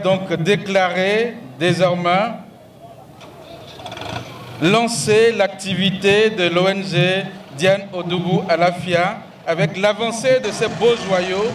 donc déclarer désormais lancer l'activité de l'ONG Diane Odoubou Alafia avec l'avancée de ces beaux joyaux.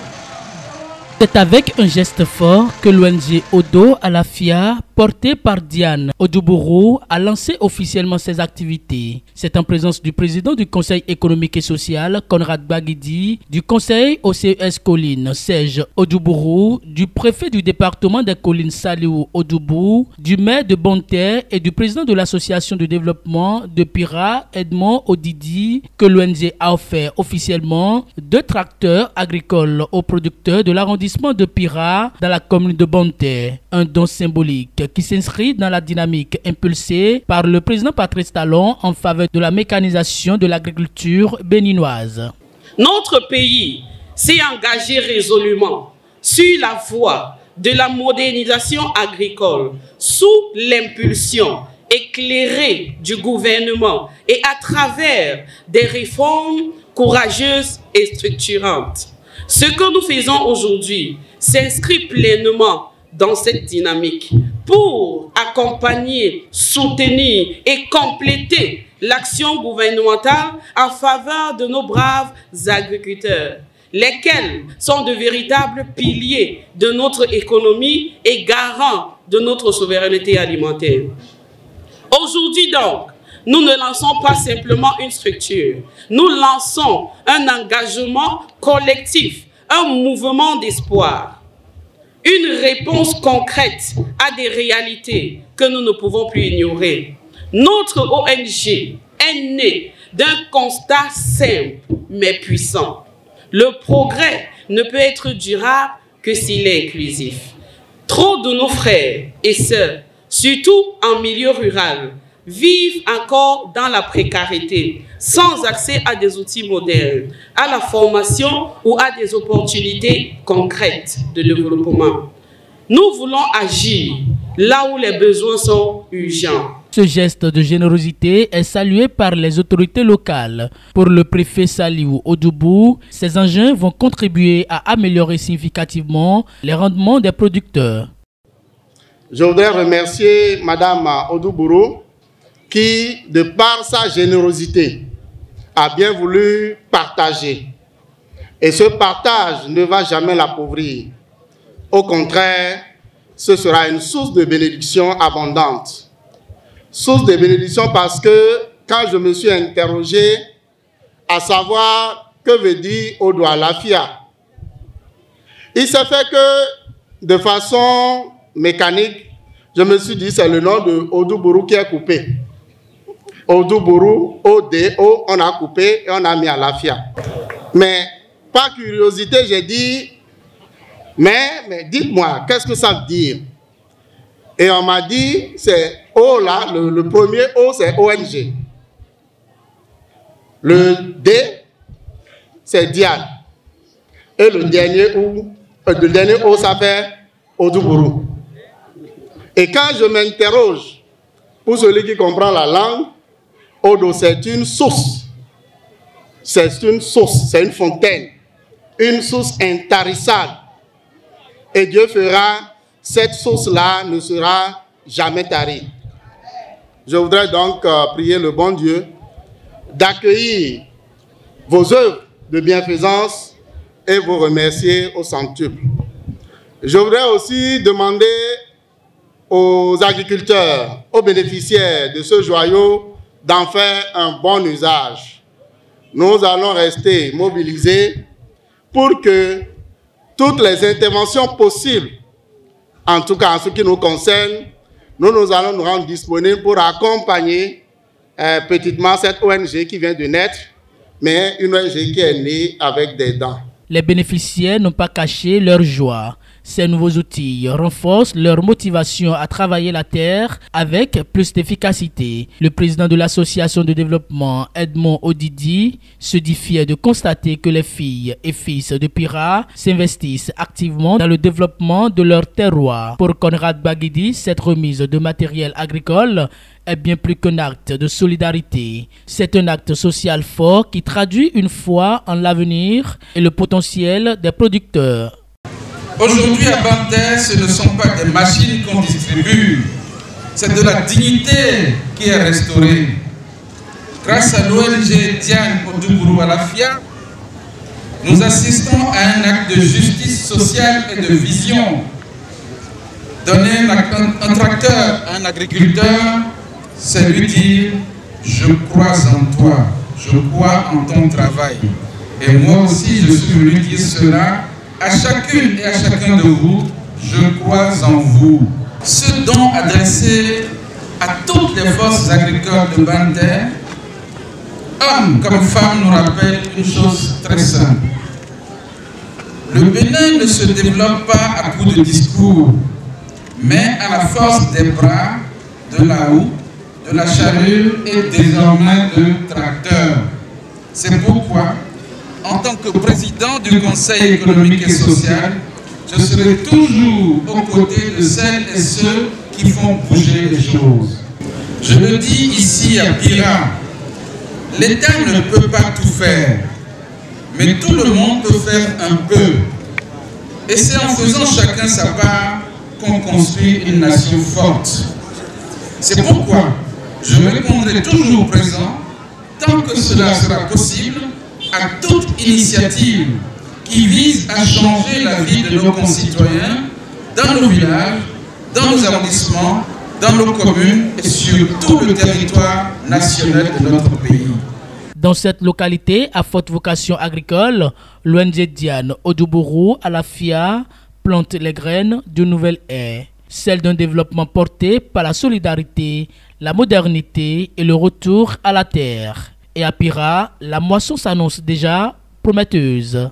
C'est avec un geste fort que l'ONG Odo Alafia, portée par Diane Odoubou, a lancé officiellement ses activités. C'est en présence du président du Conseil économique et social, Conrad Baguidi, du conseil OCS Collines, Serge Odoubou, du préfet du département des Collines, Saliou Odoubou, du maire de Bonne-Terre et du président de l'association de développement de Pira, Edmond Odidi, que l'ONG a offert officiellement 2 tracteurs agricoles aux producteurs de l'arrondissement de Pira dans la commune de Bonne-Terre. Un don symbolique qui s'inscrit dans la dynamique impulsée par le président Patrice Talon en faveur de la mécanisation de l'agriculture béninoise. Notre pays s'est engagé résolument sur la voie de la modernisation agricole sous l'impulsion éclairée du gouvernement et à travers des réformes courageuses et structurantes. Ce que nous faisons aujourd'hui s'inscrit pleinement dans cette dynamique pour accompagner, soutenir et compléter l'action gouvernementale en faveur de nos braves agriculteurs, lesquels sont de véritables piliers de notre économie et garants de notre souveraineté alimentaire. Aujourd'hui donc, nous ne lançons pas simplement une structure, nous lançons un engagement collectif, un mouvement d'espoir, une réponse concrète à des réalités que nous ne pouvons plus ignorer. Notre ONG est née d'un constat simple mais puissant. Le progrès ne peut être durable que s'il est inclusif. Trop de nos frères et sœurs, surtout en milieu rural, vivent encore dans la précarité, sans accès à des outils modernes, à la formation ou à des opportunités concrètes de développement. Nous voulons agir là où les besoins sont urgents. Ce geste de générosité est salué par les autorités locales. Pour le préfet Saliou Odoubou, ces engins vont contribuer à améliorer significativement les rendements des producteurs. Je voudrais remercier Madame Odoubou qui, de par sa générosité, a bien voulu partager. Et ce partage ne va jamais l'appauvrir. Au contraire, ce sera une source de bénédiction abondante. Source de bénédiction parce que quand je me suis interrogé à savoir que veut dire Odo Alafia, il s'est fait que de façon mécanique, je me suis dit c'est le nom de Odoubou qui est coupé. Odoubou, O-D-O, on a coupé et on a mis Alafia. Mais par curiosité, j'ai dit, mais dites-moi, qu'est-ce que ça veut dire? Et on m'a dit, c'est O là, le premier O c'est ONG. Le D, c'est Diane. Et le dernier O, ça fait Odoubou. Et quand je m'interroge, pour celui qui comprend la langue, Odo, c'est une source. C'est une source, c'est une fontaine. Une source intarissable. Et Dieu fera, cette source-là ne sera jamais tarie. Je voudrais donc prier le bon Dieu d'accueillir vos œuvres de bienfaisance et vous remercier au centuple. Je voudrais aussi demander aux agriculteurs, aux bénéficiaires de ce joyau d'en faire un bon usage. Nous allons rester mobilisés pour que toutes les interventions possibles, en tout cas en ce qui nous concerne, nous allons nous rendre disponibles pour accompagner petitement cette ONG qui vient de naître, mais une ONG qui est née avec des dents. Les bénéficiaires n'ont pas caché leur joie. Ces nouveaux outils renforcent leur motivation à travailler la terre avec plus d'efficacité. Le président de l'association de développement, Edmond Odidi, se dit fier de constater que les filles et fils de Pira s'investissent activement dans le développement de leur terroir. Pour Conrad Baguidi, cette remise de matériel agricole est bien plus qu'un acte de solidarité. C'est un acte social fort qui traduit une foi en l'avenir et le potentiel des producteurs. Aujourd'hui à Banter, ce ne sont pas des machines qu'on distribue, c'est de la dignité qui est restaurée. Grâce à l'ONG Diane Odubourou Alafia, nous assistons à un acte de justice sociale et de vision. Donner un tracteur à un agriculteur, c'est lui dire « je crois en toi, je crois en ton travail ». Et moi aussi, je suis venu dire cela à chacune et à chacun de vous, je crois en vous. Ce don adressé à toutes les forces agricoles de Banter, hommes comme femmes, nous rappelle une chose très simple. Le Bénin ne se développe pas à coups de discours, mais à la force des bras, de la houe, de la charrue et désormais de tracteurs. C'est pourquoi, en tant que président du Conseil économique et social, je serai toujours aux côtés de celles et ceux qui font bouger les choses. Je le dis ici à Pira, l'État ne peut pas tout faire, mais tout le monde peut faire un peu. Et c'est en faisant chacun sa part qu'on construit une nation forte. C'est pourquoi je répondrai toujours présent, tant que cela sera possible, à toute initiative qui vise à changer la vie de nos concitoyens dans nos villages, dans nos arrondissements, dans nos communes et sur tout le territoire national de notre pays. Dans cette localité à forte vocation agricole, l'ONG Diane Odubourou Alafia plante les graines d'une nouvelle ère, celle d'un développement porté par la solidarité, la modernité et le retour à la terre. Et à Pira, la moisson s'annonce déjà prometteuse.